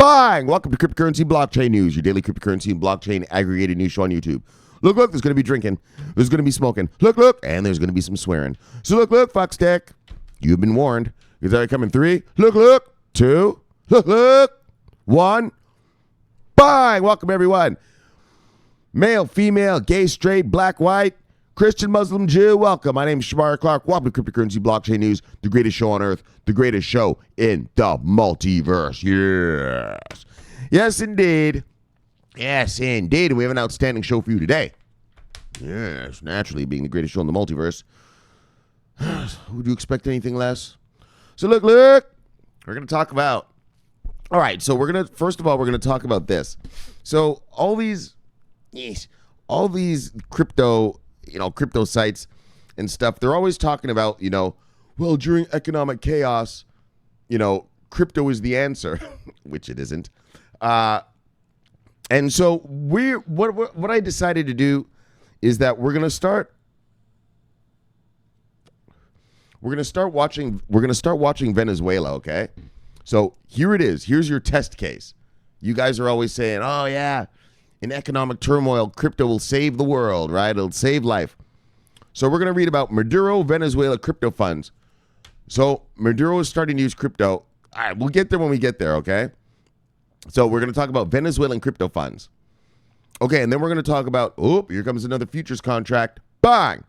Bang! Welcome to Cryptocurrency Blockchain News, your daily cryptocurrency and blockchain aggregated news show on YouTube. Look, there's going to be drinking. There's going to be smoking. Look, and there's going to be some swearing. So look, fuckstick. You've been warned. Is that coming? 3, look, 2, look, 1. Bang! Welcome, everyone. Male, female, gay, straight, black, white, Christian, Muslim, Jew, welcome. My name is Shomari Clarke. Welcome to Cryptocurrency Blockchain News, the greatest show on earth, the greatest show in the multiverse. Yes. Yes, indeed. Yes, indeed. We have an outstanding show for you today. Yes, naturally, being the greatest show in the multiverse. Would you expect anything less? So look, we're going to talk about, all right, so first of all, we're going to talk about this. So all these crypto sites and stuff, they're always talking about, well, during economic chaos, crypto is the answer, which it isn't. And so what I decided to do is that we're going to start watching Venezuela, okay? So here it is. Here's your test case. You guys are always saying, oh yeah, in economic turmoil, crypto will save the world, right? It'll save life. So we're going to read about Maduro, Venezuela crypto funds. So Maduro is starting to use crypto. All right, we'll get there when we get there, okay? So we're going to talk about Venezuelan crypto funds. Okay, and then we're going to talk about, here comes another futures contract. Bang!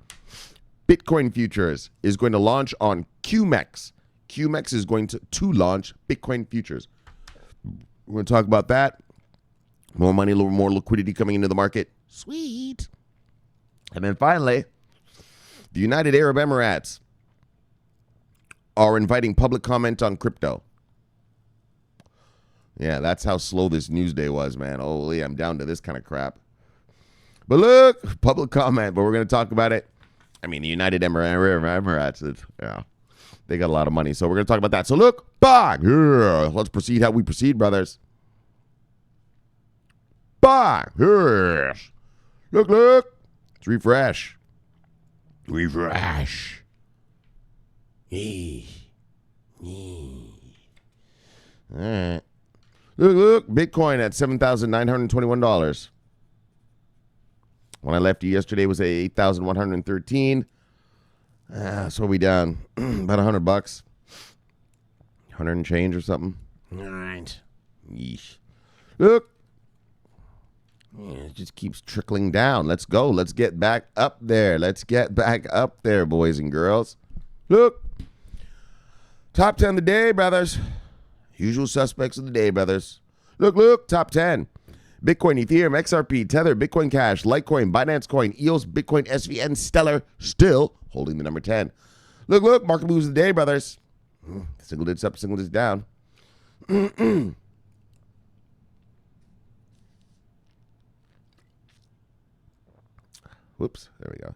Bitcoin futures is going to launch on KuMEX. KuMEX is going to launch Bitcoin futures. We're going to talk about that. More money, a little more liquidity coming into the market. Sweet. And then finally, the United Arab Emirates are inviting public comment on crypto. Yeah, that's how slow this news day was, man. Holy, I'm down to this kind of crap. But look, public comment, but we're going to talk about it. I mean, the United Emirates, they got a lot of money, so we're going to talk about that. So look, bang! Yeah, let's proceed how we proceed, brothers. Bang! Yes. Look. Let's refresh. All right. Look, Bitcoin at $7,921. When I left you yesterday, it was at $8,113. So we down about $100, 100 and change or something. All right. Yeesh. Look. Yeah, it just keeps trickling down. Let's go. Let's get back up there. Boys and girls. Look. Top 10 of the day, brothers. Usual suspects of the day, brothers. Look. Top 10. Bitcoin, Ethereum, XRP, Tether, Bitcoin Cash, Litecoin, Binance Coin, EOS, Bitcoin, SV, and Stellar still holding the number 10. Look. Market moves of the day, brothers. Single digits up, single digits down. Whoops, there we go.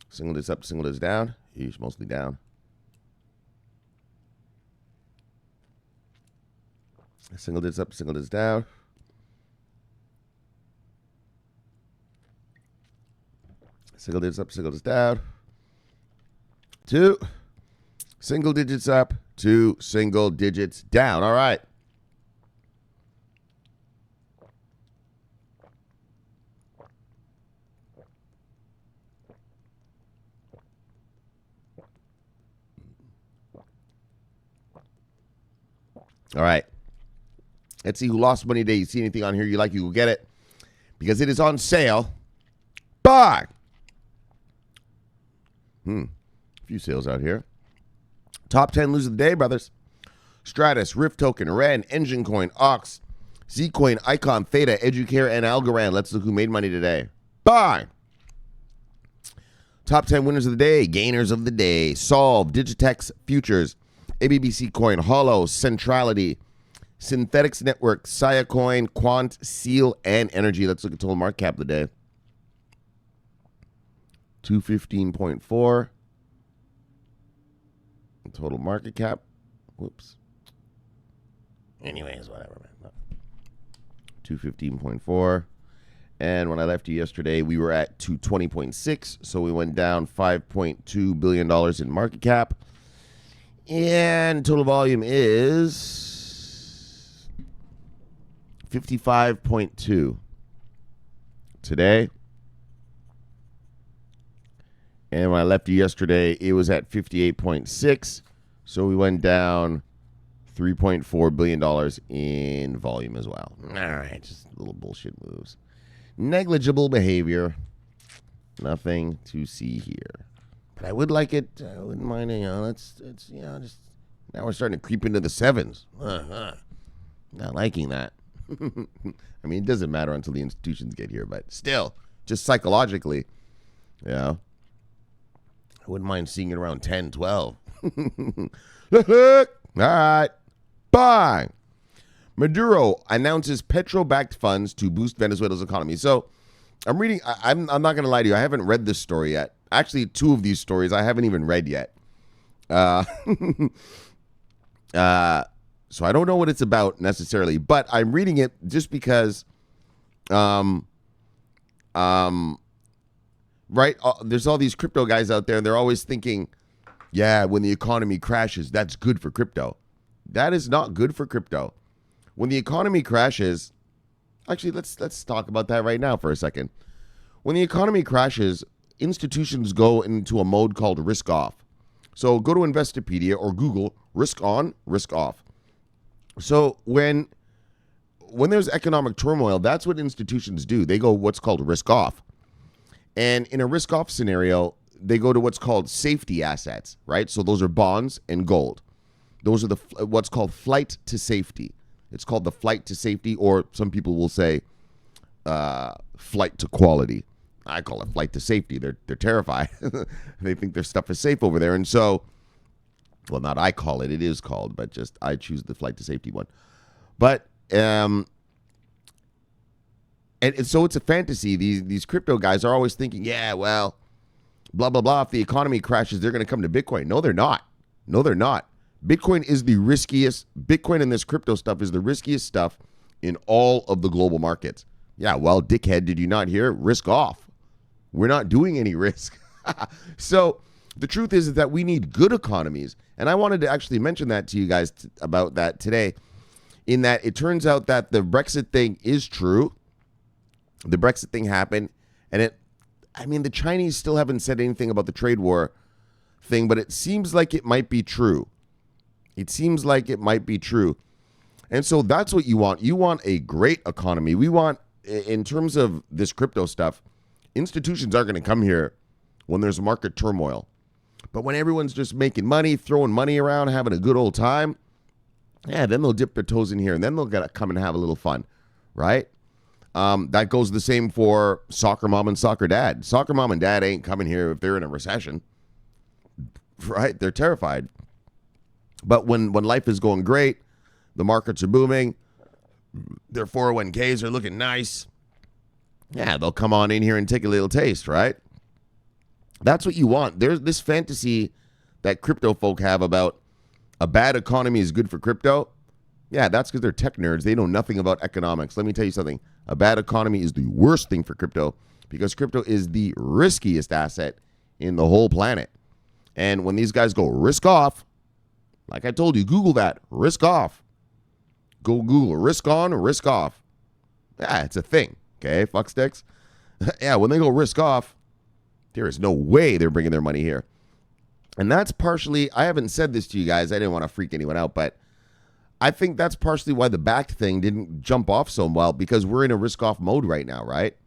Single digits up, single digits down. He's mostly down. Single digits up, single digits down. Single digits up, single digits down. 2 single digits up, 2 single digits down. All right. All right. Let's see who lost money today. You see anything on here you like, you will get it. Because it is on sale. Bye. A few sales out here. Top 10 losers of the day, brothers. Stratus, Rift Token, Ren, Engine Coin, Ox, Zcoin, Icon, Theta, Educare, and Algorand. Let's look who made money today. Bye. Top 10 winners of the day. Gainers of the day. Solve, Digitex Futures, ABBC Coin, Hollow, Centrality, Synthetics Network, Saya Coin, Quant, Seal, and Energy. Let's look at total market cap of the day. 215.4. Total market cap. Whoops. Anyways, whatever, man. 215.4. And when I left you yesterday, we were at 220.6. So we went down $5.2 billion in market cap. And total volume is 55.2 today. And when I left you yesterday, it was at 58.6. So we went down $3.4 billion in volume as well. All right, just little bullshit moves. Negligible behavior. Nothing to see here. But I would like it. I wouldn't mind it. It's just now we're starting to creep into the sevens. Not liking that. I mean, it doesn't matter until the institutions get here, but still, just psychologically, I wouldn't mind seeing it around 10, 12. All right. Bye. Maduro announces Petro-backed funds to boost Venezuela's economy. So I'm reading. I'm not going to lie to you. I haven't read this story yet. Actually, two of these stories I haven't even read yet. So I don't know what it's about necessarily, but I'm reading it just because, right? There's all these crypto guys out there, and they're always thinking, yeah, when the economy crashes, that's good for crypto. That is not good for crypto. When the economy crashes, actually, let's talk about that right now for a second. When the economy crashes, institutions go into a mode called risk off. So go to Investopedia or Google risk on, risk off. So when there's economic turmoil, that's what institutions do. They go what's called risk off. And in a risk off scenario, they go to what's called safety assets, right? So those are bonds and gold. Those are what's called flight to safety. It's called the flight to safety, or some people will say flight to quality. I call it flight to safety. They're terrified. They think their stuff is safe over there. And so, well, not I call it. It is called, but just I choose the flight to safety one. But and so it's a fantasy. These crypto guys are always thinking, yeah, well, blah, blah, blah. If the economy crashes, they're going to come to Bitcoin. No, they're not. No, they're not. Bitcoin is the riskiest. Bitcoin and this crypto stuff is the riskiest stuff in all of the global markets. Yeah, well, dickhead, did you not hear? Risk off. We're not doing any risk. So the truth is that we need good economies. And I wanted to actually mention that to you guys about that today, in that it turns out that the Brexit thing is true. The Brexit thing happened. And the Chinese still haven't said anything about the trade war thing, but it seems like it might be true. It seems like it might be true. And so that's what you want. You want a great economy. We want, in terms of this crypto stuff, institutions are going to come here when there's market turmoil. But when everyone's just making money, throwing money around, having a good old time, yeah, then they'll dip their toes in here, and then they'll gotta come and have a little fun, right? That goes the same for soccer mom and soccer dad. Soccer mom and dad ain't coming here if they're in a recession, right? They're terrified. But when life is going great, the markets are booming, their 401ks are looking nice, yeah, they'll come on in here and take a little taste, right? That's what you want. There's this fantasy that crypto folk have about a bad economy is good for crypto. Yeah, that's because they're tech nerds. They know nothing about economics. Let me tell you something. A bad economy is the worst thing for crypto because crypto is the riskiest asset in the whole planet. And when these guys go risk off, like I told you, Google that, risk off. Go Google risk on, risk off. Yeah, it's a thing. Okay, fuck sticks. Yeah, when they go risk off, there is no way they're bringing their money here. And that's partially, I haven't said this to you guys. I didn't want to freak anyone out, but I think that's partially why the backed thing didn't jump off so well, because we're in a risk off mode right now, right?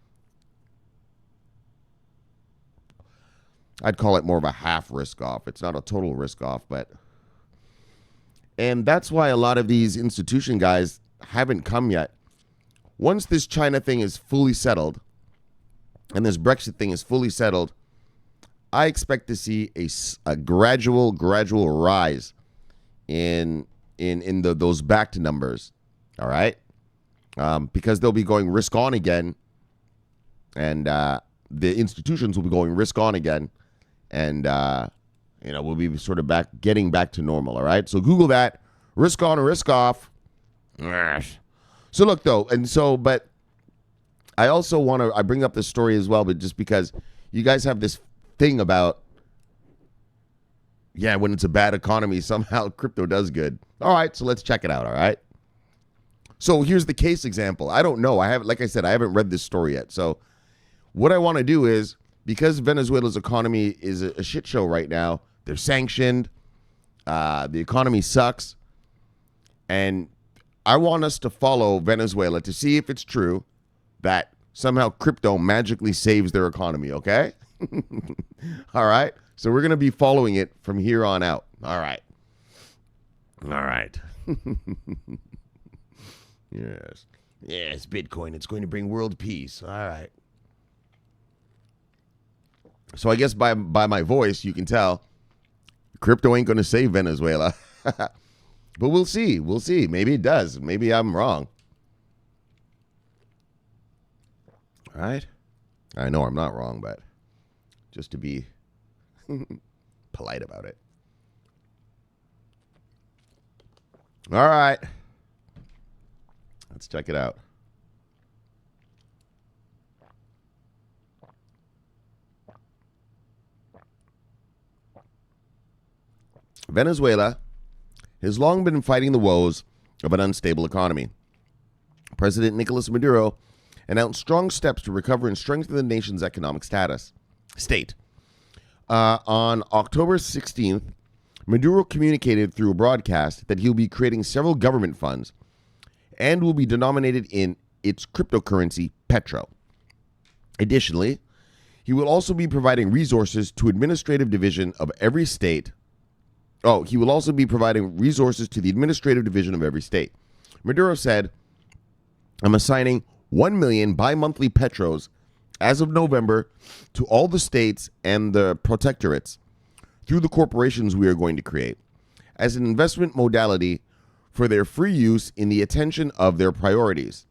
I'd call it more of a half risk off. It's not a total risk off, but. And that's why a lot of these institution guys haven't come yet. Once this China thing is fully settled and this Brexit thing is fully settled, I expect to see a gradual rise in those backed numbers. All right, because they'll be going risk on again, and the institutions will be going risk on again, and we'll be sort of getting back to normal. All right, so Google that, risk on or risk off. So look though, but I also I bring up this story as well, but just because you guys have this thing about, when it's a bad economy, somehow crypto does good. All right, so let's check it out, all right? So here's the case example. I don't know. Like I said, I haven't read this story yet. So what I want to do is, because Venezuela's economy is a shit show right now, they're sanctioned, the economy sucks, and I want us to follow Venezuela to see if it's true that somehow crypto magically saves their economy, okay? All right? So we're going to be following it from here on out. All right. Yes. Yes, Bitcoin. It's going to bring world peace. All right. So I guess by my voice, you can tell crypto ain't going to save Venezuela. But we'll see. We'll see. Maybe it does. Maybe I'm wrong. All right. I know I'm not wrong, but just to be polite about it. All right. Let's check it out. Venezuela has long been fighting the woes of an unstable economy. President Nicolas Maduro announced strong steps to recover and strengthen the nation's economic state. On October 16th, Maduro communicated through a broadcast that he'll be creating several government funds and will be denominated in its cryptocurrency, Petro. Additionally, he will also be providing resources to administrative division of every state. He will also be providing resources to the administrative division of every state. Maduro said, I'm assigning 1 million bi-monthly petros as of November to all the states and the protectorates through the corporations we are going to create as an investment modality for their free use in the attention of their priorities.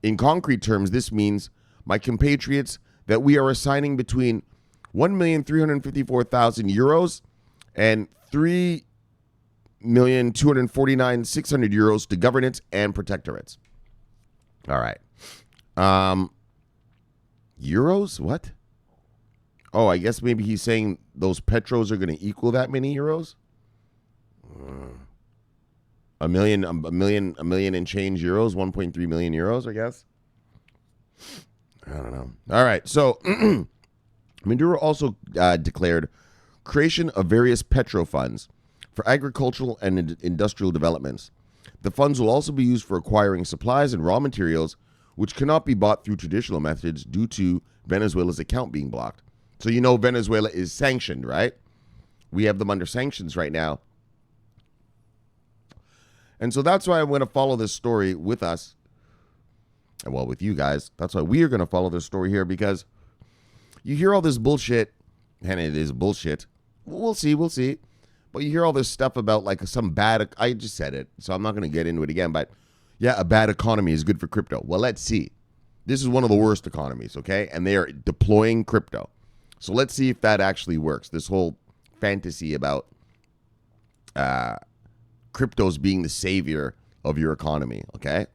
In concrete terms, this means, my compatriots, that we are assigning between 1,354,000 euros and 3,249,600 euros to governance and protectorates. All right. Euros? What? Oh, I guess maybe he's saying those petros are going to equal that many euros? A million and change euros, 1.3 million euros, I guess. I don't know. All right. So Maduro also declared creation of various petro funds for agricultural and industrial developments. The funds will also be used for acquiring supplies and raw materials, which cannot be bought through traditional methods due to Venezuela's account being blocked. So you know Venezuela is sanctioned, right? We have them under sanctions right now. And so that's why I'm going to follow this story with us. And well, with you guys. That's why we are going to follow this story here, because you hear all this bullshit, and it is bullshit. We'll see. But you hear all this stuff about like some bad, I just said it, so I'm not going to get into it again, but yeah, a bad economy is good for crypto. Well, let's see. This is one of the worst economies, okay? And they are deploying crypto. So let's see if that actually works. This whole fantasy about cryptos being the savior of your economy, okay?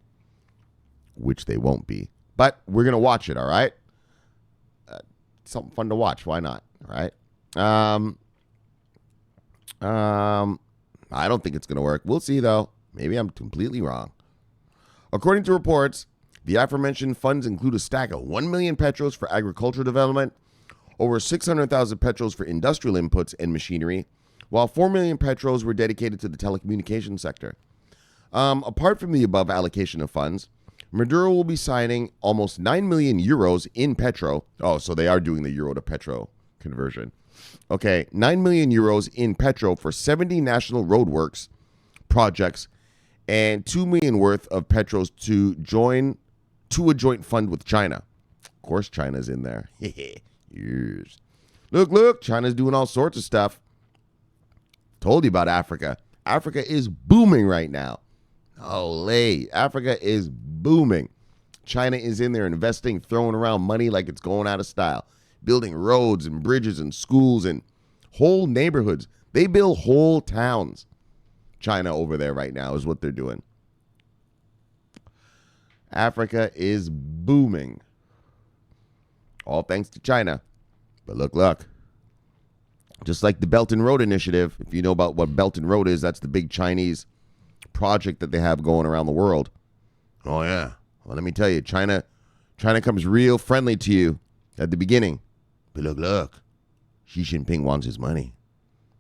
Which they won't be. But we're going to watch it, all right? Something fun to watch. Why not? All right? I don't think it's going to work. We'll see, though. Maybe I'm completely wrong. According to reports, the aforementioned funds include a stack of 1 million petros for agricultural development, over 600,000 petros for industrial inputs and machinery, while 4 million petros were dedicated to the telecommunications sector. Apart from the above allocation of funds, Maduro will be signing almost 9 million euros in petro. Oh, so they are doing the euro to petro conversion. Okay, 9 million euros in petro for 70 national roadworks projects and 2 million worth of petros to a joint fund with China. Of course, China's in there. Yes. Look, China's doing all sorts of stuff. Told you about Africa. Africa is booming right now. Holy, Africa is booming. China is in there investing, throwing around money like it's going out of style. Building roads and bridges and schools and whole neighborhoods. They build whole towns. China over there right now is what they're doing. Africa is booming. All thanks to China. But look. Just like the Belt and Road Initiative, if you know about what Belt and Road is, that's the big Chinese project that they have going around the world. Oh, yeah. Well, let me tell you, China comes real friendly to you at the beginning. But look. Xi Jinping wants his money.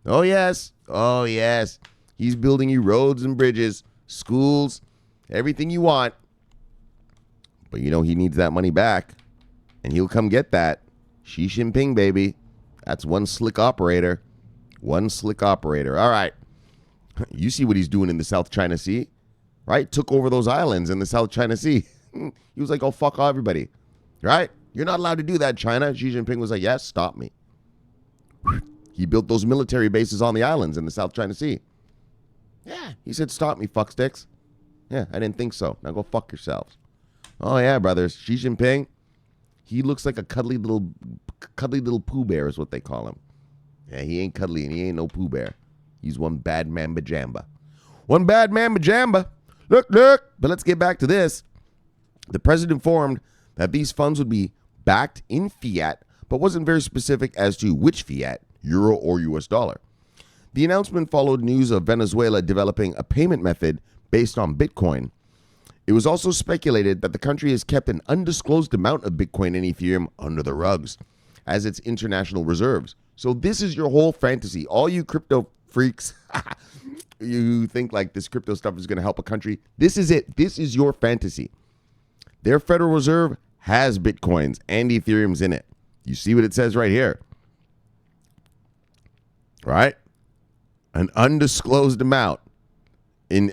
Oh, yes. Oh, yes. He's building you roads and bridges, schools, everything you want. But you know he needs that money back. And he'll come get that. Xi Jinping, baby. That's one slick operator. One slick operator. All right. You see what he's doing in the South China Sea, right? Took over those islands in the South China Sea. He was like, oh, fuck everybody, right? You're not allowed to do that, China. Xi Jinping was like, yes, stop me. He built those military bases on the islands in the South China Sea. Yeah, he said, stop me, fucksticks. Yeah, I didn't think so. Now go fuck yourselves. Oh, yeah, brothers. Xi Jinping, he looks like a cuddly little Pooh Bear is what they call him. Yeah, he ain't cuddly and he ain't no Pooh Bear. He's one bad mamba jamba. One bad mamba jamba. Look. But let's get back to this. The president informed that these funds would be backed in fiat, but wasn't very specific as to which fiat, euro or US dollar. The announcement followed news of Venezuela developing a payment method based on Bitcoin. It was also speculated that the country has kept an undisclosed amount of Bitcoin and Ethereum under the rugs as its international reserves. So this is your whole fantasy. All you crypto freaks, you think like this crypto stuff is going to help a country. This is it. This is your fantasy. Their Federal Reserve has Bitcoins and Ethereums in it. You see what it says right here, right? An undisclosed amount as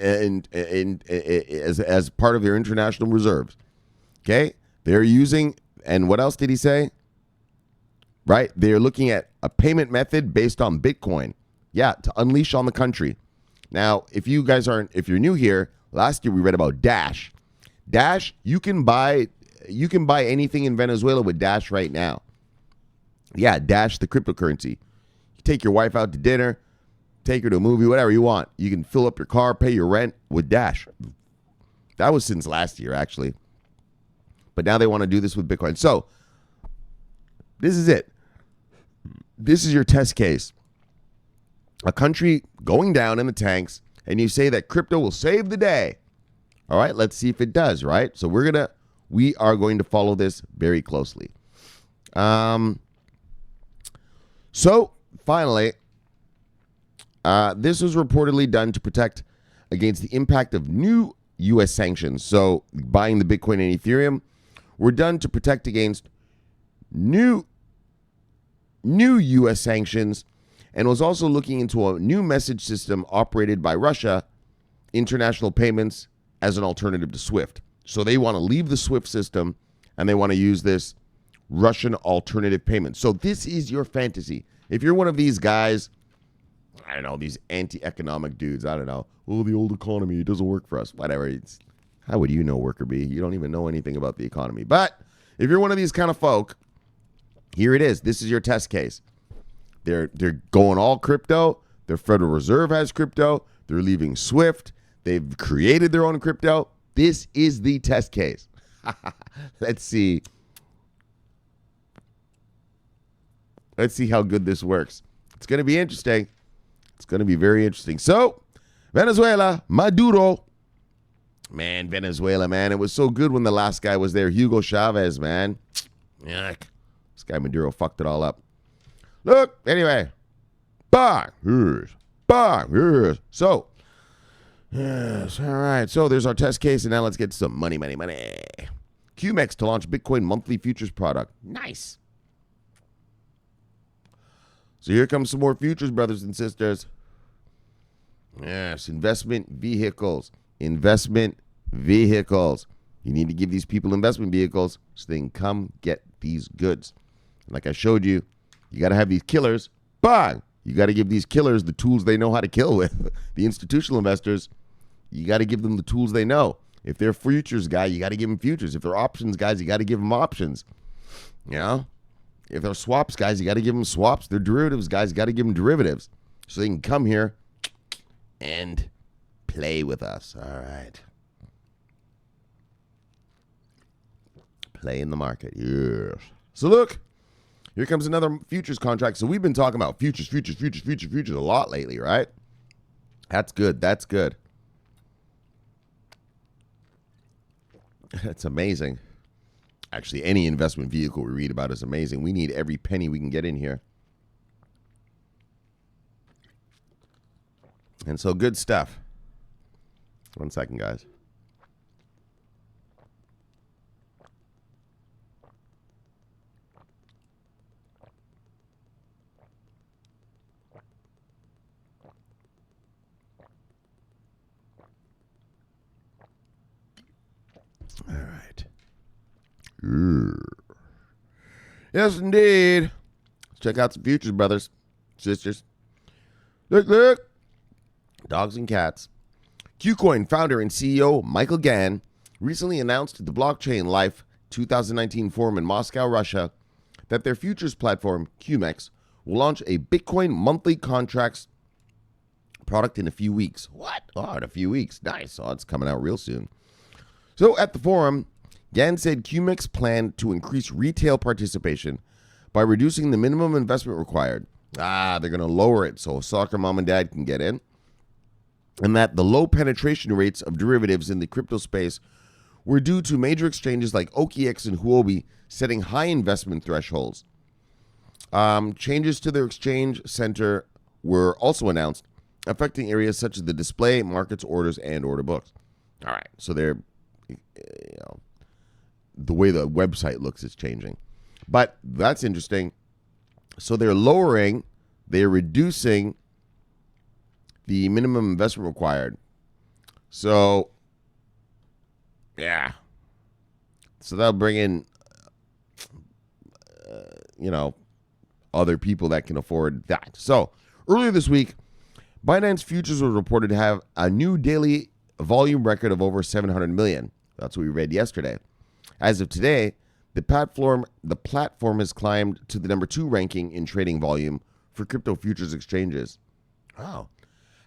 part of their international reserves. Okay, they're using, and what else did he say? Right, they're looking at a payment method based on Bitcoin. Yeah, to unleash on the country. Now, if you're new here, last year we read about Dash. Dash, you can buy anything in Venezuela with Dash right now. Yeah, Dash, the cryptocurrency. You take your wife out to dinner, take her to a movie, whatever you want. You can fill up your car, pay your rent with Dash. That was since last year, actually. But now they want to do this with Bitcoin. So, this is it. This is your test case. A country going down in the tanks, and you say that crypto will save the day. All right, let's see if it does, right? So we are going to follow this very closely. So finally, this was reportedly done to protect against the impact of new U.S. sanctions. So buying the Bitcoin and Ethereum were done to protect against new U.S. sanctions, and was also looking into a new message system operated by Russia, international payments, as an alternative to SWIFT. So they want to leave the SWIFT system and they want to use this Russian alternative payment. So this is your fantasy. If you're one of these guys, I don't know, these anti-economic dudes, I don't know, oh, the old economy, it doesn't work for us, whatever. How would you know, worker bee? You don't even know anything about the economy. But if you're one of these kind of folk, here it is. This is your test case. They're going all crypto. Their Federal Reserve has crypto. They're leaving SWIFT. They've created their own crypto. This is the test case. Let's see. Let's see how good this works. It's going to be interesting. It's going to be very interesting. So, Venezuela, Maduro. Man, Venezuela, man. It was so good when the last guy was there. Hugo Chavez, man. Yuck. This guy Maduro fucked it all up. Look, anyway. Bang. Yes. Bang. Yes. So, yes, all right. So there's our test case, and now let's get some money. KuMEX to launch Bitcoin monthly futures product. Nice. So here comes some more futures, brothers and sisters. Yes, investment vehicles. Investment vehicles. You need to give these people investment vehicles so they can come get these goods. Like I showed you, you got to have these killers. Bang! You got to give these killers the tools they know how to kill with. The institutional investors, you got to give them the tools they know. If they're futures guy, you got to give them futures. If they're options guys, you got to give them options. You know? If they're swaps guys, you got to give them swaps. They're derivatives guys, you got to give them derivatives. So they can come here and play with us. All right. Play in the market. Yes. So look, here comes another futures contract. So we've been talking about futures a lot lately, right? That's good. That's good. That's amazing. Actually, any investment vehicle we read about is amazing. We need every penny we can get in here. And so good stuff. 1 second, guys. All right. Yes, indeed. Let's check out some futures, brothers, sisters. Look. Dogs and cats. KuCoin founder and CEO Michael Gann recently announced at the Blockchain Life 2019 forum in Moscow, Russia, that their futures platform, KuMEX, will launch a Bitcoin monthly contracts product in a few weeks. What? Oh, in a few weeks. Nice. Oh, it's coming out real soon. So at the forum, Gann said KuMEX planned to increase retail participation by reducing the minimum investment required. They're going to lower it so soccer mom and dad can get in. And that the low penetration rates of derivatives in the crypto space were due to major exchanges like OKX and Huobi setting high investment thresholds. Changes to their exchange center were also announced, affecting areas such as the display, markets, orders, and order books. All right, so they're, the way the website looks is changing. But that's interesting. So they're reducing the minimum investment required. So, yeah. So that'll bring in, other people that can afford that. So, earlier this week, Binance Futures was reported to have a new daily volume record of over 700 million. That's what we read yesterday. As of today, the platform has climbed to the number 2 ranking in trading volume for crypto futures exchanges. Wow.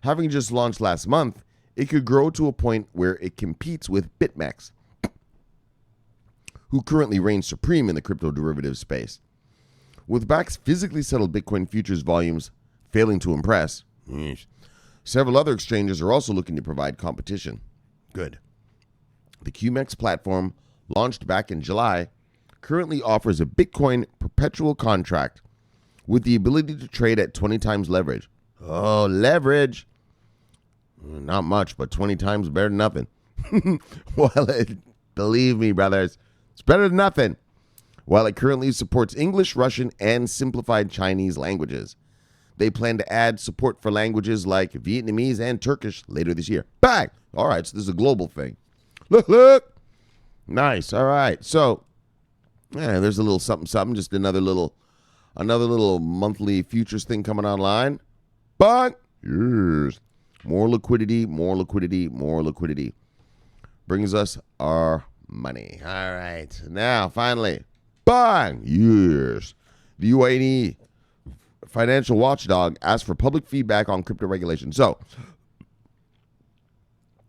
Having just launched last month, it could grow to a point where it competes with BitMEX, who currently reigns supreme in the crypto derivative space. With BAC's physically settled Bitcoin futures volumes failing to impress, several other exchanges are also looking to provide competition. Good. The KuMEX platform, launched back in July, currently offers a Bitcoin perpetual contract with the ability to trade at 20 times leverage. Oh, leverage. Not much, but 20 times better than nothing. Well, believe me, brothers, it's better than nothing. While it currently supports English, Russian, and simplified Chinese languages. They plan to add support for languages like Vietnamese and Turkish later this year. Bang! All right, so this is a global thing. Look. Nice. All right. So, there's a little something, just another little monthly futures thing coming online. But, yes, more liquidity. Brings us our money. All right. Now, finally, bang! Yes. The UAE Financial Watchdog Asks for public feedback on crypto regulation. So,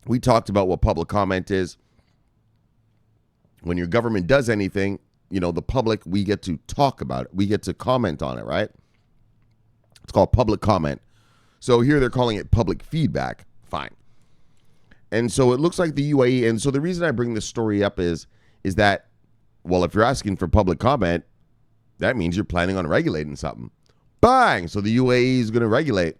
we talked about what public comment is. When your government does anything, the public, we get to talk about it. We get to comment on it, right? It's called public comment. So here they're calling it public feedback. Fine. And so it looks like the UAE, and so the reason I bring this story up is that, well, if you're asking for public comment, that means you're planning on regulating something. Bang! So the UAE is going to regulate.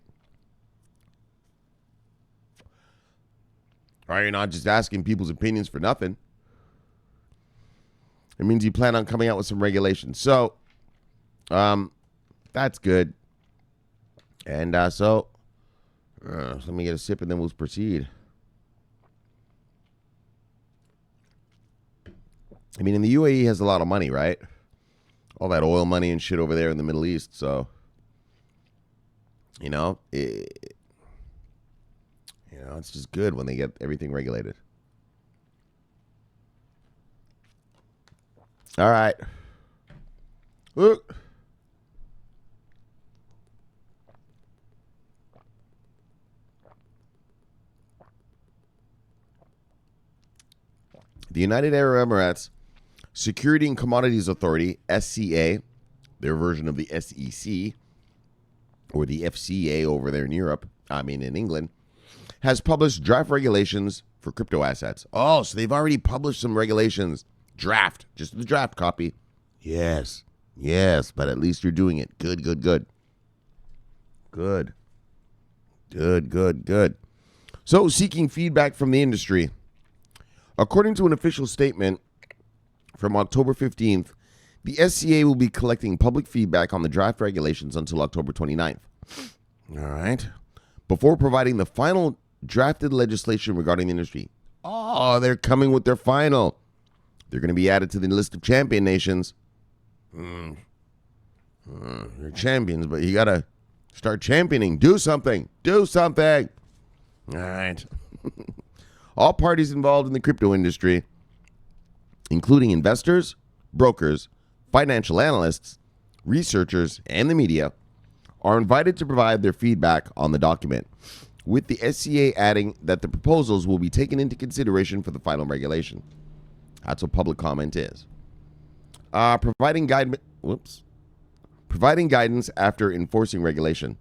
Right? You're not just asking people's opinions for nothing. It means you plan on coming out with some regulations. So, that's good. And so let me get a sip and then we'll proceed. I mean, in the UAE has a lot of money, right? All that oil money and shit over there in the Middle East. So, it's just good when they get everything regulated. All right. Look. The United Arab Emirates Security and Commodities Authority, SCA, their version of the SEC, or the FCA over there in Europe, in England, has published draft regulations for crypto assets. Oh, so they've already published some regulations. Draft, just the draft copy. Yes, but at least you're doing it. Good. So, seeking feedback from the industry. According to an official statement from October 15th, the SCA will be collecting public feedback on the draft regulations until October 29th. All right. Before providing the final drafted legislation regarding the industry. Oh, they're coming with their final. They're going to be added to the list of champion nations. They're champions, but you got to start championing. Do something. All right. All parties involved in the crypto industry, including investors, brokers, financial analysts, researchers, and the media, are invited to provide their feedback on the document, with the SCA adding that the proposals will be taken into consideration for the final regulation. That's what public comment is. Providing guidance after enforcing regulation.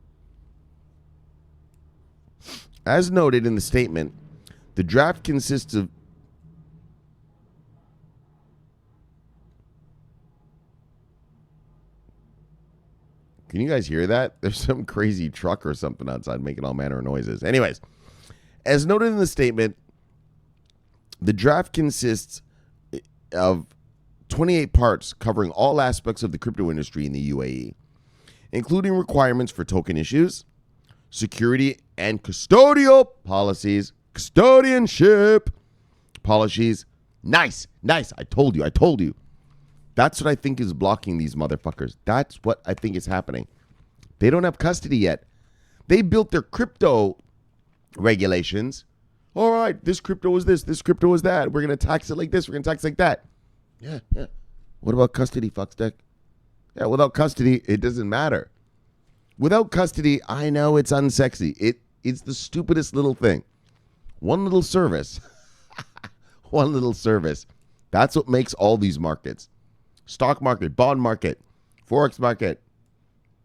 As noted in the statement, the draft consists of Can you guys hear that? There's some crazy truck or something outside making all manner of noises. Anyways, as noted in the statement, the draft consists of 28 parts covering all aspects of the crypto industry in the UAE, including requirements for token issues, security and custodial policies, custodianship policies. Nice. I told you. That's what I think is blocking these motherfuckers. That's what I think is happening. They don't have custody yet. They built their crypto regulations. All right, this crypto is this crypto is that. We're going to tax it like this. We're going to tax it like that. Yeah. What about custody, fuckstick? Yeah, without custody, it doesn't matter. Without custody, I know it's unsexy. It's the stupidest little thing. One little service. One little service. That's what makes all these markets. Stock market, bond market, forex market,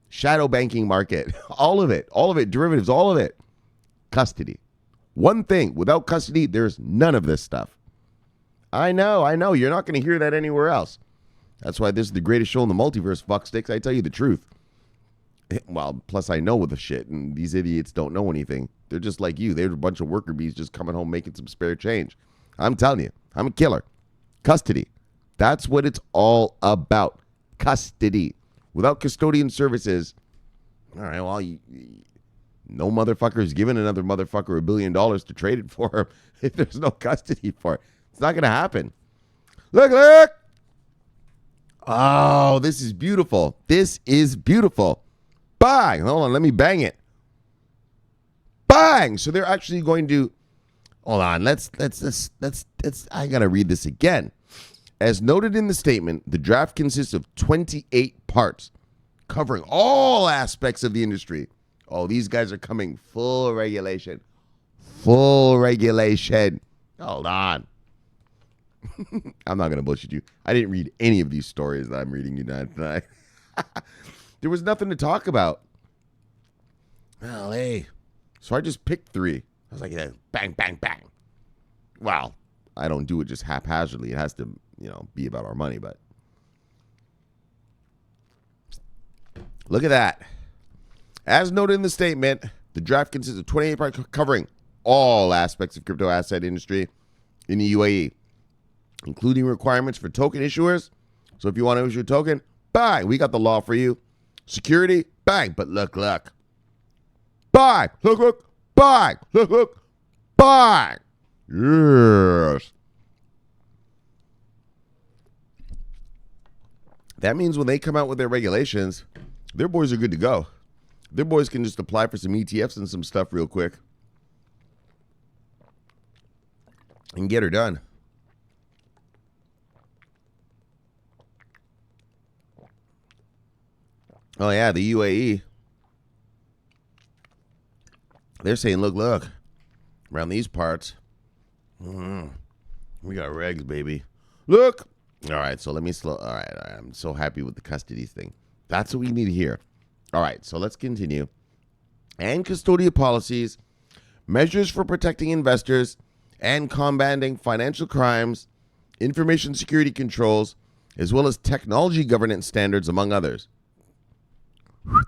shadow banking market, all of it, derivatives, all of it. Custody. One thing, without custody, there's none of this stuff. I know. You're not going to hear that anywhere else. That's why this is the greatest show in the multiverse, fucksticks. I tell you the truth. Well, plus I know the shit, and these idiots don't know anything. They're just like you. They're a bunch of worker bees just coming home making some spare change. I'm telling you, I'm a killer. Custody. That's what it's all about. Custody. Without custodian services, all right, well, no motherfucker is giving another motherfucker $1 billion to trade it for him if there's no custody for it. It's not going to happen. Look. Oh, this is beautiful. Bang. Hold on, let me bang it. Bang. So they're actually going to, hold on, let's I got to read this again. As noted in the statement, the draft consists of 28 parts covering all aspects of the industry. Oh, these guys are coming full regulation. Hold on. I'm not going to bullshit you. I didn't read any of these stories that I'm reading you tonight. There was nothing to talk about. Well, hey. So I just picked 3. I was like, yeah, bang. Well, I don't do it just haphazardly. It has to, be about our money, but look at that. As noted in the statement, the draft consists of 28 parts covering all aspects of crypto asset industry in the UAE, including requirements for token issuers. So if you want to issue a token, bang, we got the law for you. Security, bang, but look. Bang, look, bang, look, bang. Yes. That means when they come out with their regulations, their boys are good to go. Their boys can just apply for some ETFs and some stuff real quick and get her done. Oh, yeah, the UAE. They're saying, look, around these parts, we got regs, baby. Look. All right, so let me slow. All right, I'm so happy with the custody thing. That's what we need to hear. All right, so let's continue. And custodial policies, measures for protecting investors, and combating financial crimes, information security controls, as well as technology governance standards, among others.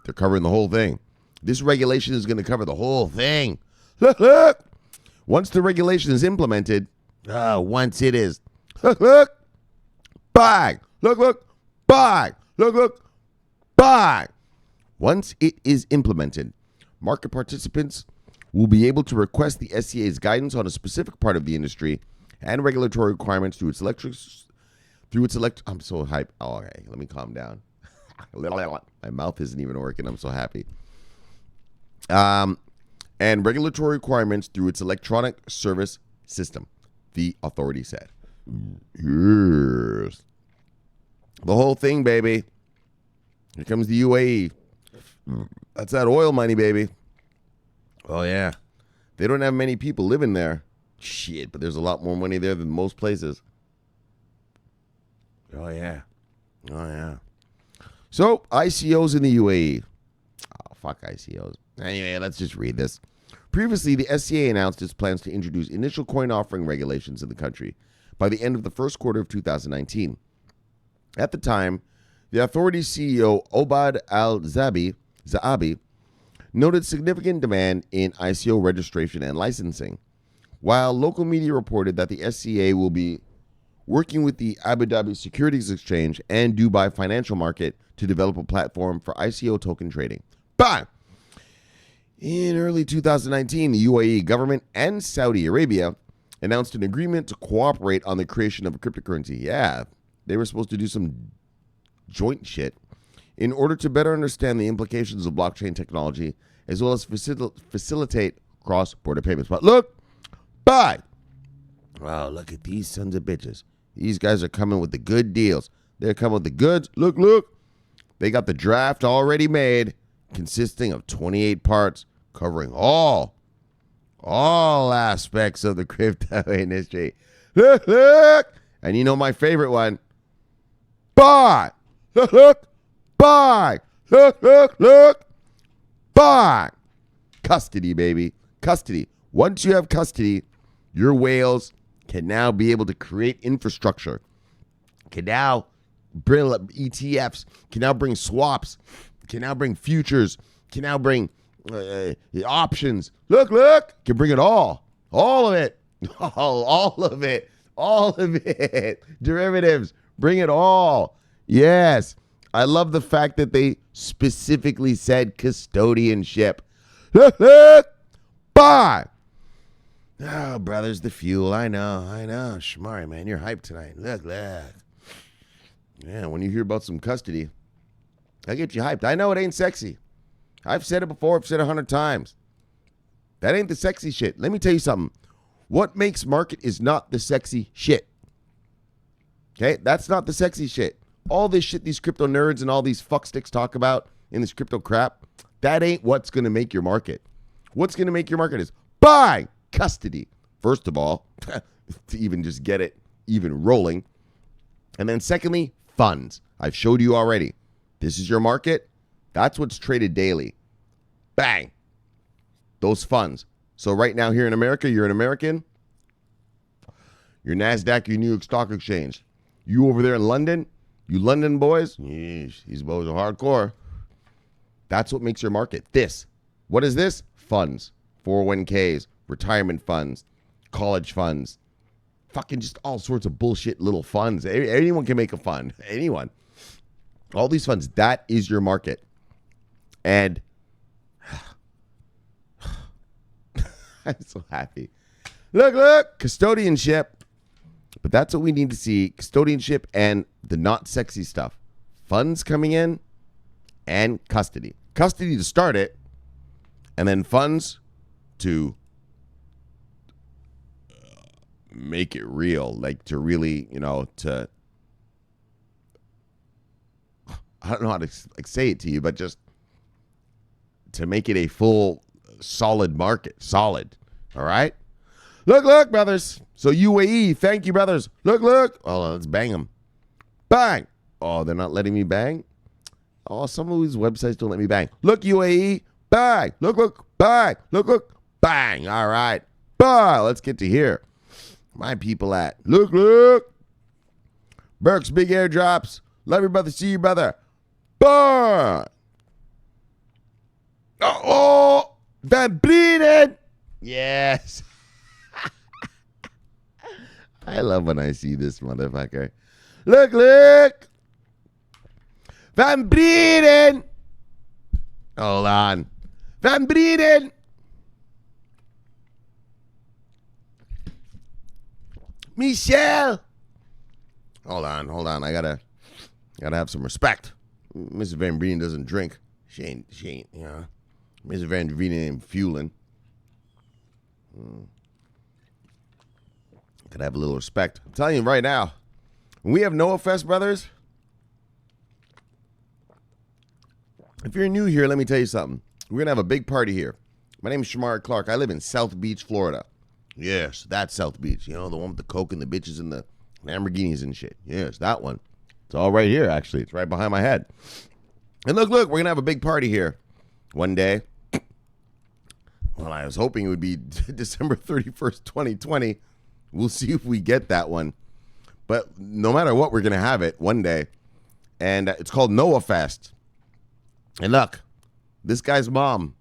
They're covering the whole thing. This regulation is going to cover the whole thing. Look, look. Once the regulation is implemented, once it is, look, look, bang, look, look, bang, look, look, bang. Once it is implemented, market participants will be able to request the SCA's guidance on a specific part of the industry and regulatory requirements through its I'm so hyped. Oh, okay, let me calm down. My mouth isn't even working. I'm so happy. And regulatory requirements through its electronic service system, the authority said. Yes. The whole thing, baby. Here comes the UAE. That's that oil money, baby. Oh, yeah. They don't have many people living there. Shit, but there's a lot more money there than most places. Oh, yeah. Oh, yeah. So, ICOs in the UAE. Oh, fuck ICOs. Anyway, let's just read this. Previously, the SCA announced its plans to introduce initial coin offering regulations in the country by the end of the first quarter of 2019. At the time, the authority's CEO, Obad al-Zaabi, noted significant demand in ICO registration and licensing, while local media reported that the SCA will be working with the Abu Dhabi Securities Exchange and Dubai Financial Market to develop a platform for ICO token trading. Bang! In early 2019, the UAE government and Saudi Arabia announced an agreement to cooperate on the creation of a cryptocurrency. Yeah, they were supposed to do some joint shit in order to better understand the implications of blockchain technology as well as facilitate cross-border payments. But look, bye. Wow, look at these sons of bitches. These guys are coming with the good deals. They're coming with the goods. Look, look. They got the draft already made, consisting of 28 parts, covering all aspects of the crypto industry. Look, look. And you know my favorite one. Buy. Look, look. Buy. Look, look, look. Buy. Custody, baby. Custody. Once you have custody, your whales can now be able to create infrastructure, can now bring ETFs, can now bring swaps, can now bring futures, can now bring options. Look, look, can bring it all of it, all of it, all of it. Derivatives, bring it all. Yes, I love the fact that they specifically said custodianship. Look, look, buy. Oh, brothers, the fuel. I know. Shomari, man, you're hyped tonight. Look. Yeah, when you hear about some custody, I get you hyped. I know it ain't sexy. I've said it before. I've said it 100 times. That ain't the sexy shit. Let me tell you something. What makes market is not the sexy shit. Okay? That's not the sexy shit. All this shit these crypto nerds and all these fucksticks talk about in this crypto crap, that ain't what's going to make your market. What's going to make your market is buy custody, first of all, to even just get it even rolling. And then secondly, funds. I've showed you already. This is your market. That's what's traded daily. Bang. Those funds. So right now here in America, you're an American. Your NASDAQ, your New York Stock Exchange. You over there in London, you London boys, yeesh, these boys are hardcore. That's what makes your market. This. What is this? Funds. 401ks. Retirement funds, college funds, fucking just all sorts of bullshit little funds. Anyone can make a fund. Anyone. All these funds, that is your market. And I'm so happy. Look, custodianship. But that's what we need to see. Custodianship and the not sexy stuff. Funds coming in and custody. Custody to start it, and then funds to make it real, like to really, to, I don't know how to say it to you, but just to make it a full, solid market. Solid. All right? Look, brothers. So UAE, thank you, brothers. Look. Oh, let's bang them. Bang. Oh, they're not letting me bang? Oh, some of these websites don't let me bang. Look, UAE, bang. Look, bang. Look, bang. All right. Bang. Let's get to here. My people at? Look. Burke's big airdrops. Love your brother, see your brother. Burn. Oh, Van Bleeden. Yes. I love when I see this motherfucker. Look. Van Bleeden. Hold on. Van Bleeden. Michelle. Hold on. I gotta have some respect. Mrs. Van Breeden doesn't drink. She ain't, Mrs. Van Breeden ain't fueling. Gotta have a little respect. I'm telling you right now, when we have Noah Fest, brothers, if you're new here, let me tell you something. We're gonna have a big party here. My name is Shomari Clarke. I live in South Beach, Florida. Yes, that's South Beach. You know, the one with the coke and the bitches and the Lamborghinis and shit. Yes, that one. It's all right here, actually. It's right behind my head. And look, we're going to have a big party here one day. Well, I was hoping it would be December 31st, 2020. We'll see if we get that one. But no matter what, we're going to have it one day. And it's called Noah Fest. And look, this guy's mom,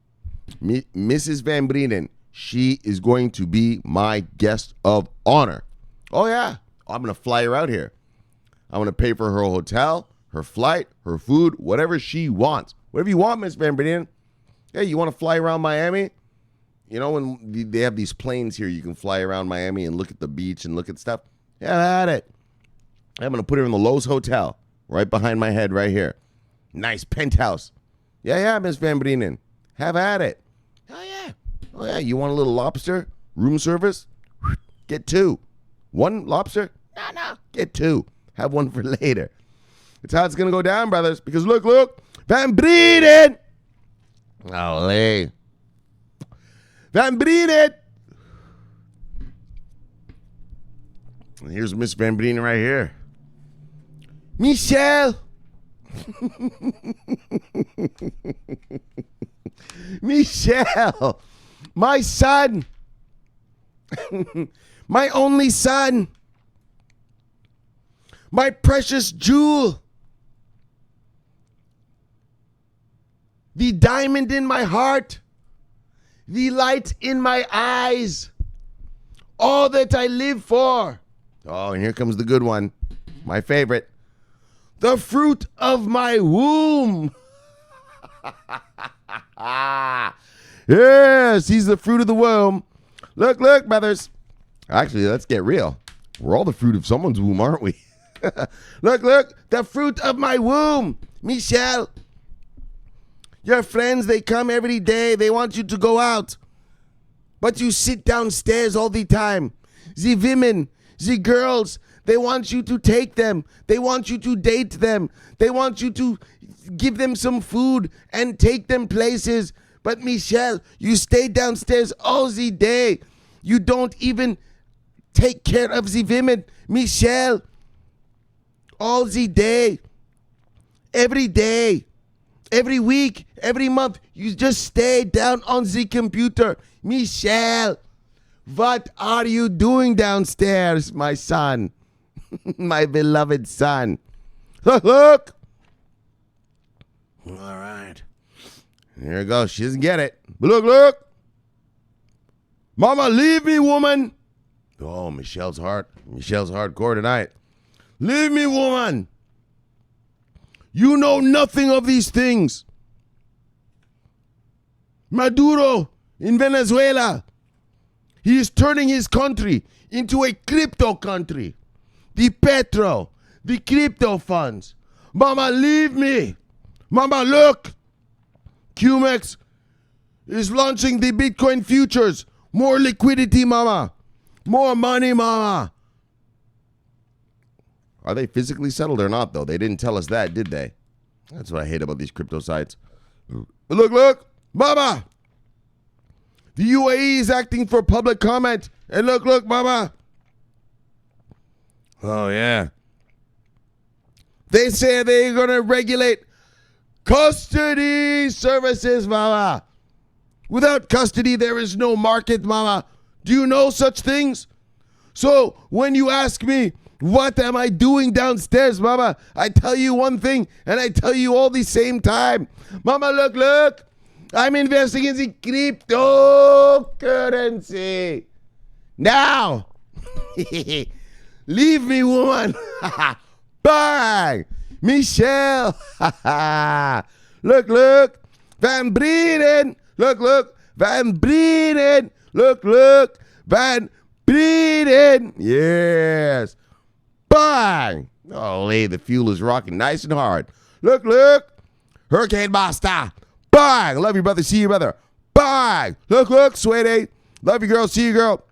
Mrs. Van Breeden, she is going to be my guest of honor. Oh, yeah. I'm going to fly her out here. I'm going to pay for her hotel, her flight, her food, whatever she wants. Whatever you want, Miss Van Breeden. Hey, you want to fly around Miami? You know, when they have these planes here, you can fly around Miami and look at the beach and look at stuff. Yeah, I had it. I'm going to put her in the Lowe's Hotel right behind my head right here. Nice penthouse. Yeah, Miss Van Breeden. Have at it. Oh, yeah. You want a little lobster? Room service? Get 2. 1 lobster? No. Get 2. Have 1 for later. That's how it's going to go down, brothers. Because look. Van Breeden. Olé. Van Breeden. And here's Miss Van Breeden right here. Michelle. Michelle. My son. My only son. My precious jewel. The diamond in my heart. The light in my eyes. All that I live for. Oh, and here comes the good one. My favorite. The fruit of my womb. Yes, he's the fruit of the womb. Look, brothers. Actually, let's get real. We're all the fruit of someone's womb, aren't we? Look, the fruit of my womb. Michelle. Your friends, they come every day. They want you to go out. But you sit downstairs all the time. The women, the girls, they want you to take them. They want you to date them. They want you to give them some food and take them places. But Michelle, you stay downstairs all the day. You don't even take care of the women. Michelle, all the day, every day, every week, every month, you just stay down on the computer. Michelle, what are you doing downstairs, my son? My beloved son. Look. All right. Here it goes. She doesn't get it. But look. Mama, leave me, woman. Oh, Michelle's hardcore tonight. Leave me, woman. You know nothing of these things. Maduro in Venezuela. He is turning his country into a crypto country. The the crypto funds. Mama, leave me. Mama, look. KuMEX is launching the Bitcoin futures. More liquidity, mama. More money, mama. Are they physically settled or not, though? They didn't tell us that, did they? That's what I hate about these crypto sites. Look, mama. The UAE is acting for public comment. And look, mama. Oh, yeah. They say they're going to regulate custody services, mama. Without custody, there is no market, mama. Do you know such things? So when you ask me, what am I doing downstairs, mama? I tell you one thing and I tell you all the same time. Mama, look. I'm investing in the cryptocurrency. Now, leave me, woman. Bang. Michelle. Look. Van Breden. Look. Van Breden. Look. Van Breden. Yes. Bang. Holy, the fuel is rocking nice and hard. Look. Hurricane Master. Bang. Love you, brother. See you, brother. Bang. Look, sweetie. Love you, girl. See you, girl.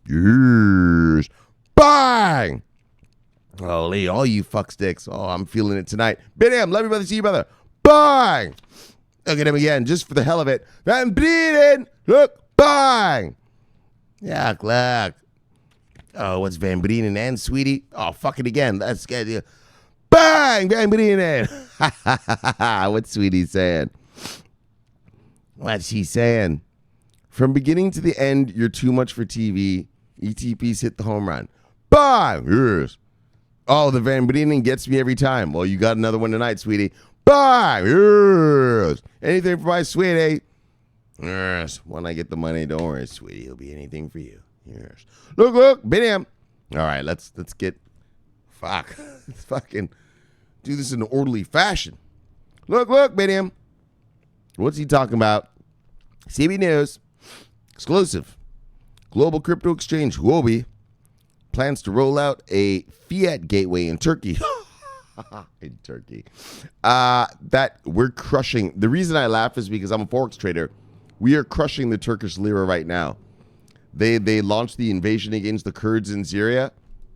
Yes. Bang. Holy, all you fuck sticks. Oh, I'm feeling it tonight. Bam. Love you, brother. See you, brother. Bang. Look at him again, just for the hell of it. Van Breden. Look. Bang. Yeah, look. Oh, what's Van Breden and sweetie? Oh, fuck it again. That's good. Bang. Van Breden. What's sweetie saying? What's she saying? From beginning to the end, you're too much for TV. ETPs hit the home run. Bang! Yes. Oh, the Van Breden gets me every time. Well, you got another one tonight, sweetie. Bang! Yes. Anything for my sweetie? Yes. When I get the money, don't worry, sweetie. It'll be anything for you. Yes. Look. Bam. All right, let's get... Fuck. Let's fucking do this in an orderly fashion. Look, Bam. What's he talking about? CB News. Exclusive. Global crypto exchange Huobi plans to roll out a fiat gateway in Turkey. In Turkey. That we're crushing. The reason I laugh is because I'm a Forex trader. We are crushing the Turkish lira right now. They launched the invasion against the Kurds in Syria.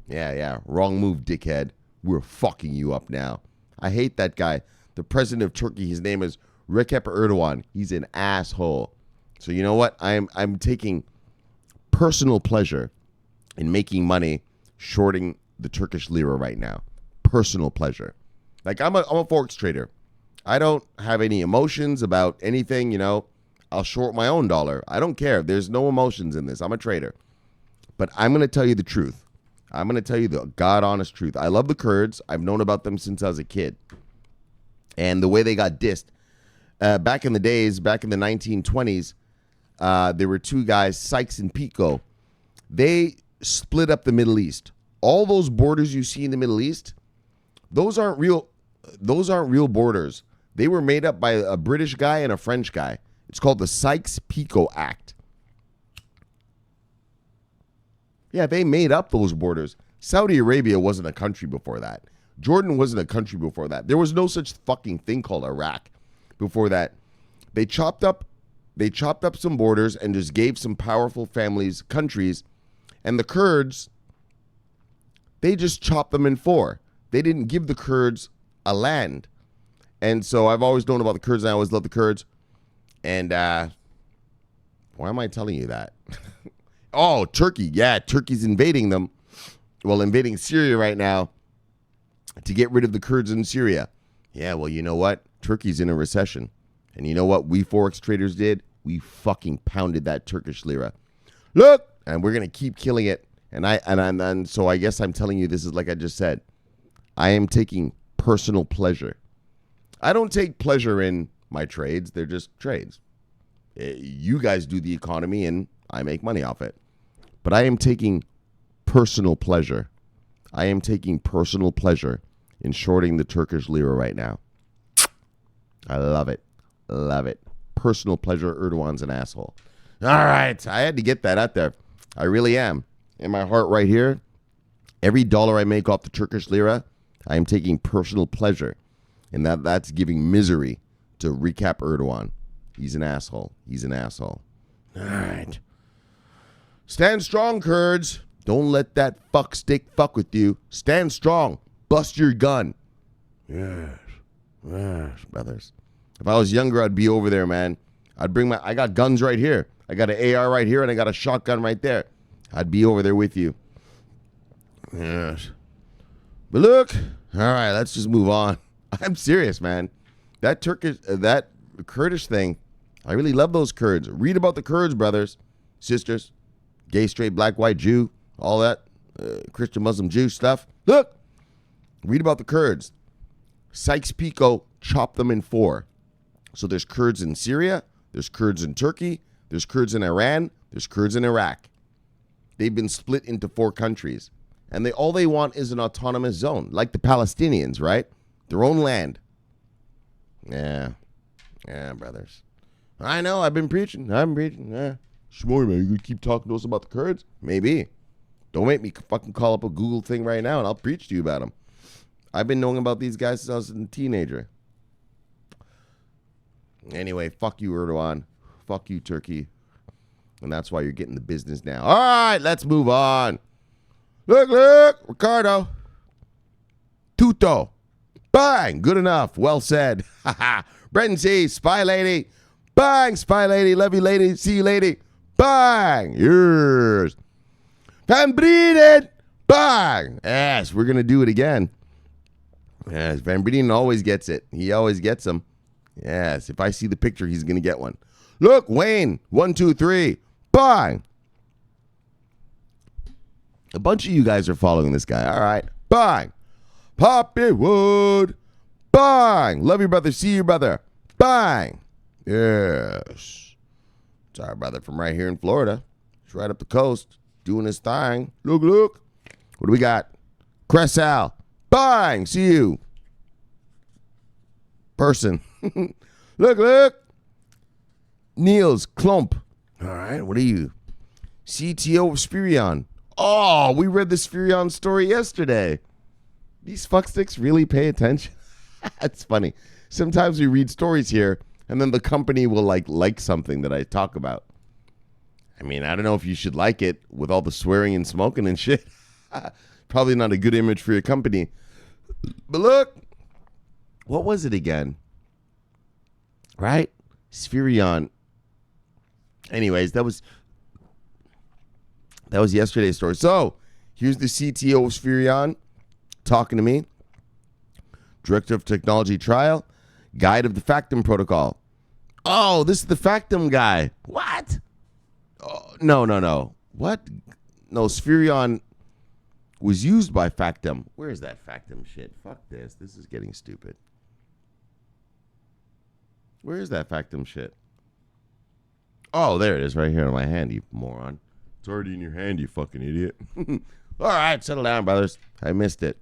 Yeah. Wrong move, dickhead. We're fucking you up now. I hate that guy. The president of Turkey, his name is Recep Erdogan. He's an asshole. So you know what? I'm taking personal pleasure in making money shorting the Turkish lira right now. Personal pleasure. Like I'm a Forex trader. I don't have any emotions about anything, you know. I'll short my own dollar. I don't care. There's no emotions in this. I'm a trader. But I'm going to tell you the truth. I'm going to tell you the God honest truth. I love the Kurds. I've known about them since I was a kid. And the way they got dissed. Back in the days, back in the 1920s, there were two guys, Sykes and Picot. They split up the Middle East. All those borders you see in the Middle East, those aren't real borders. They were made up by a British guy and a French guy. It's called the Sykes-Picot Act. Yeah, they made up those borders. Saudi Arabia wasn't a country before that. Jordan wasn't a country before that. There was no such fucking thing called Iraq before that. They chopped up some borders and just gave some powerful families countries. And the Kurds, they just chopped them in four. They didn't give the Kurds a land. And so I've always known about the Kurds, and I always loved the Kurds. And why am I telling you that? Oh, Turkey. Yeah, Turkey's invading them. Well, invading Syria right now to get rid of the Kurds in Syria. Yeah, well, you know what? Turkey's in a recession. And you know what we Forex traders did? We fucking pounded that Turkish lira. Look, and we're going to keep killing it. And so I guess I'm telling you this is like I just said. I am taking personal pleasure. I don't take pleasure in my trades. They're just trades. You guys do the economy and I make money off it. But I am taking personal pleasure. I am taking personal pleasure in shorting the Turkish lira right now. I love it. Love it. Personal pleasure. Erdogan's an asshole. All right. I had to get that out there. I really am. In my heart right here, every dollar I make off the Turkish lira, I am taking personal pleasure. And that's giving misery to recap Erdogan. He's an asshole. He's an asshole. All right. Stand strong, Kurds. Don't let that fuck stick fuck with you. Stand strong. Bust your gun. Yes. Yes, brothers. If I was younger, I'd be over there, man. I got guns right here. I got an AR right here, and I got a shotgun right there. I'd be over there with you. Yes. But look, all right, let's just move on. I'm serious, man. That Kurdish thing, I really love those Kurds. Read about the Kurds, brothers, sisters, gay, straight, black, white, Jew, all that Christian, Muslim, Jew stuff. Look, read about the Kurds. Sykes-Picot chopped them in 4. So there's Kurds in Syria, there's Kurds in Turkey, there's Kurds in Iran, there's Kurds in Iraq. They've been split into 4 countries. And all they want is an autonomous zone, like the Palestinians, right? Their own land. Yeah, brothers. I know, I've been preaching. Yeah. Shomari, man, you gonna keep talking to us about the Kurds? Maybe. Don't make me fucking call up a Google thing right now and I'll preach to you about them. I've been knowing about these guys since I was a teenager. Anyway, fuck you, Erdogan. Fuck you, Turkey. And that's why you're getting the business now. All right, let's move on. Look, Ricardo. Tuto. Bang, good enough. Well said. Brenton C, Spy Lady. Bang, Spy Lady. Love you, lady. See you, lady. Bang. Yes. Van Brieden. Bang. Yes, we're going to do it again. Yes, Van Brieden always gets it. He always gets them. Yes, if I see the picture, he's going to get one. Look, Wayne. 1, 2, 3. Bang. A bunch of you guys are following this guy. All right. Bang. Poppy Wood. Bang. Love your brother. See your brother. Bang. Yes. It's our brother from right here in Florida. He's right up the coast doing his thing. Look. What do we got? Cressal. Bang. See you. Person. Look. Niels Klump. All right. What are you? CTO of Spirion. Oh, we read the Spirion story yesterday. These fucksticks really pay attention. It's funny. Sometimes we read stories here, and then the company will like something that I talk about. I mean, I don't know if you should like it with all the swearing and smoking and shit. Probably not a good image for your company. But look, what was it again? Right? Spirion. Anyways, that was yesterday's story. So, here's the CTO of Spirion talking to me. Director of Technology Trial. Guide of the Factum Protocol. Oh, this is the Factum guy. What? Oh, no. What? No, Spirion was used by Factum. Where is that Factum shit? Fuck this. This is getting stupid. Where is that Factum shit? Oh, there it is right here in my hand, you moron. It's already in your hand, you fucking idiot. All right, settle down, brothers. I missed it.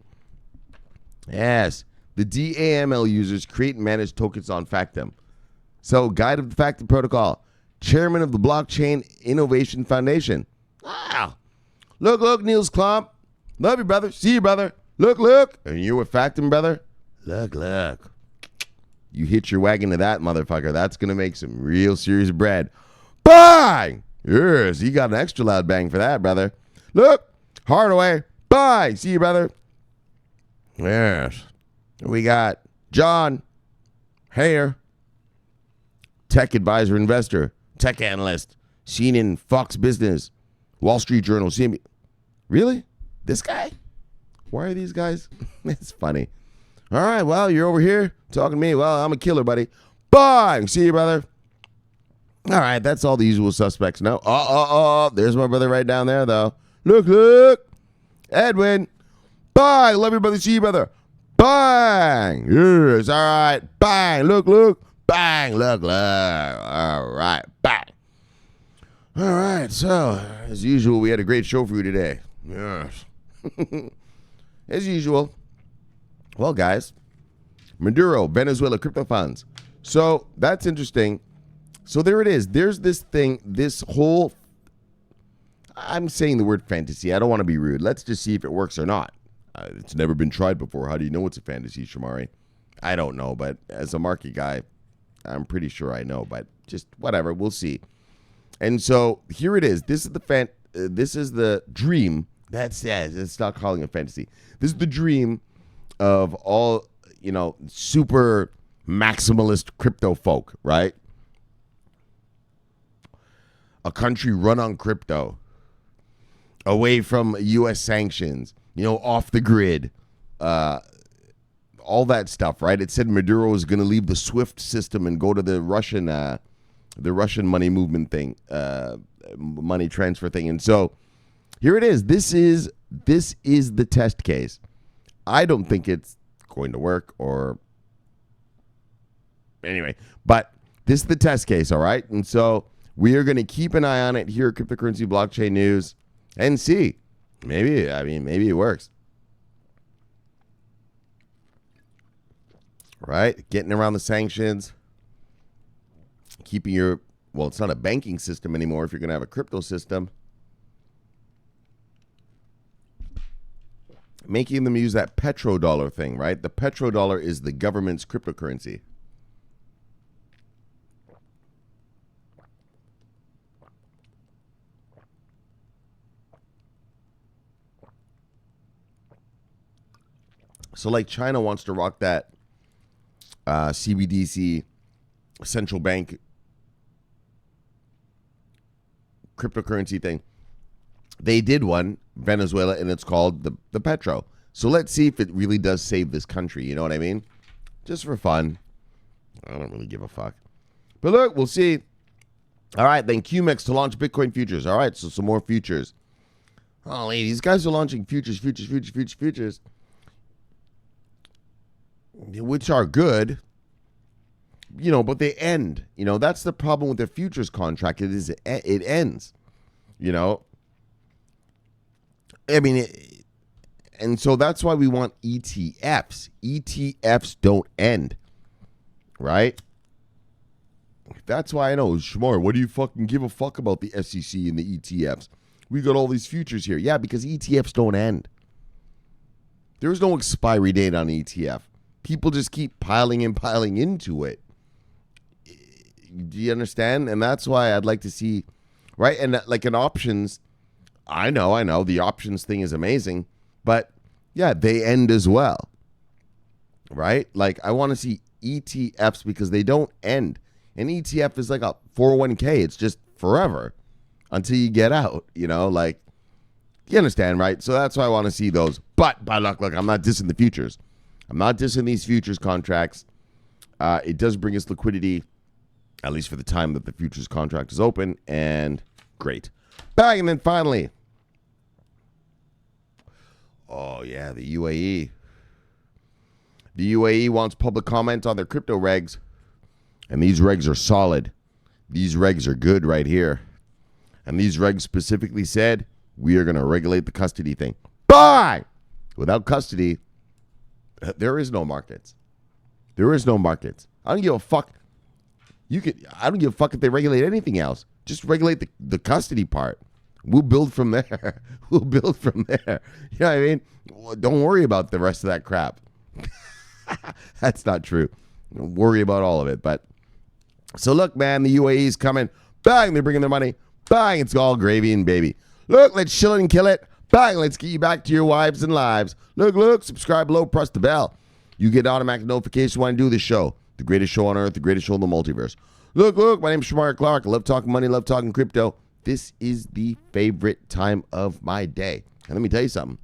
Yes. The DAML users create and manage tokens on Factum. So, Guide of the Factum Protocol. Chairman of the Blockchain Innovation Foundation. Wow. Look, Niels Klump. Love you, brother. See you, brother. Look. And you're with Factum, brother? Look. You hitch your wagon to that, motherfucker. That's going to make some real serious bread. Bang! Yes, you got an extra loud bang for that, brother. Look, Hardaway. Bang! See you, brother. Yes. We got John Hayer, tech advisor, investor, tech analyst, seen in Fox Business, Wall Street Journal, CNBC. Really? This guy? Why are these guys? It's funny. All right, well, you're over here talking to me. Well, I'm a killer, buddy. Bang! See you, brother. All right, that's all the usual suspects. No. There's my brother right down there, though. Look. Edwin. Bang. Love you, brother. See you, brother. Bang. Yes. All right. Bang. Look. Bang. Look. All right. Bang. All right. So, as usual, we had a great show for you today. Yes. As usual. Well, guys, Maduro, Venezuela crypto funds. So, that's interesting. So there it is. There's this thing, this whole, I'm saying the word fantasy. I don't want to be rude. Let's just see if it works or not. It's never been tried before. How do you know it's a fantasy, Shomari? I don't know, but as a market guy, I'm pretty sure I know, but just whatever. We'll see. And so here it is. This is the dream. That's it. It's not calling it fantasy. This is the dream of all, super maximalist crypto folk, right? A country run on crypto, away from U.S. sanctions, off the grid, all that stuff, right? It said Maduro was going to leave the SWIFT system and go to the Russian money movement thing, money transfer thing. And so Here it is. This is the test case. I don't think it's going to work or anyway, but this is the test case, all right? And so we are going to keep an eye on it here at Cryptocurrency Blockchain News and see. Maybe it works. Right? Getting around the sanctions, keeping your, well, it's not a banking system anymore if you're going to have a crypto system. Making them use that petrodollar thing, right? The petrodollar is the government's cryptocurrency. So like China wants to rock that CBDC central bank cryptocurrency thing. They did one, Venezuela, and it's called the Petro. So let's see if it really does save this country. You know what I mean? Just for fun. I don't really give a fuck. But look, we'll see. All right, then KuMEX to launch Bitcoin futures. All right, so some more futures. Oh, these guys are launching futures, which are good, you know, but they end. You know, that's the problem with the futures contract. It ends, you know. I mean, and so that's why we want ETFs. ETFs don't end, right? That's why I know, Shomari, what do you fucking give a fuck about the SEC and the ETFs? We got all these futures here. Yeah, because ETFs don't end. There is no expiry date on ETF. People just keep piling into it. Do you understand? And that's why I'd like to see, right? And like in options, I know, the options thing is amazing, but yeah, they end as well, right? Like I want to see ETFs because they don't end. An ETF is like a 401k. It's just forever until you get out, you know, like, you understand, right? So that's why I want to see those. But by luck, look, I'm not dissing the futures. I'm not dissing these futures contracts. It does bring us liquidity, at least for the time that the futures contract is open, and great. Bang, and then finally, oh yeah, the UAE. The UAE wants public comment on their crypto regs, and these regs are solid. These regs are good right here. And these regs specifically said, we are going to regulate the custody thing. Bye! Without custody, there is no markets. There is no markets. I don't give a fuck. I don't give a fuck if they regulate anything else. Just regulate the custody part. We'll build from there. We'll build from there. You know what I mean? Don't worry about the rest of that crap. That's not true. Don't worry about all of it. But so look, man, the UAE is coming. Bang, they're bringing their money. Bang, it's all gravy and baby. Look, let's chill it and kill it. Bang, let's get you back to your wives and lives. Look, subscribe below, press the bell. You get automatic notification when I do this show. The greatest show on earth, the greatest show in the multiverse. Look, my name's Shomari Clarke. I love talking money, love talking crypto. This is the favorite time of my day. And let me tell you something.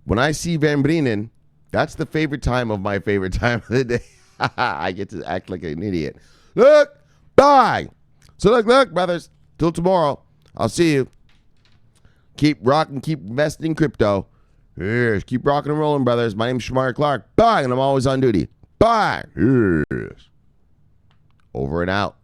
When I see Van Brienen, that's the favorite time of my favorite time of the day. I get to act like an idiot. Look, bye. So look, brothers, till tomorrow. I'll see you. Keep rocking, keep investing in crypto. Yes, keep rocking and rolling, brothers. My name's Shomari Clarke. Bye, and I'm always on duty. Bye. Yes. Over and out.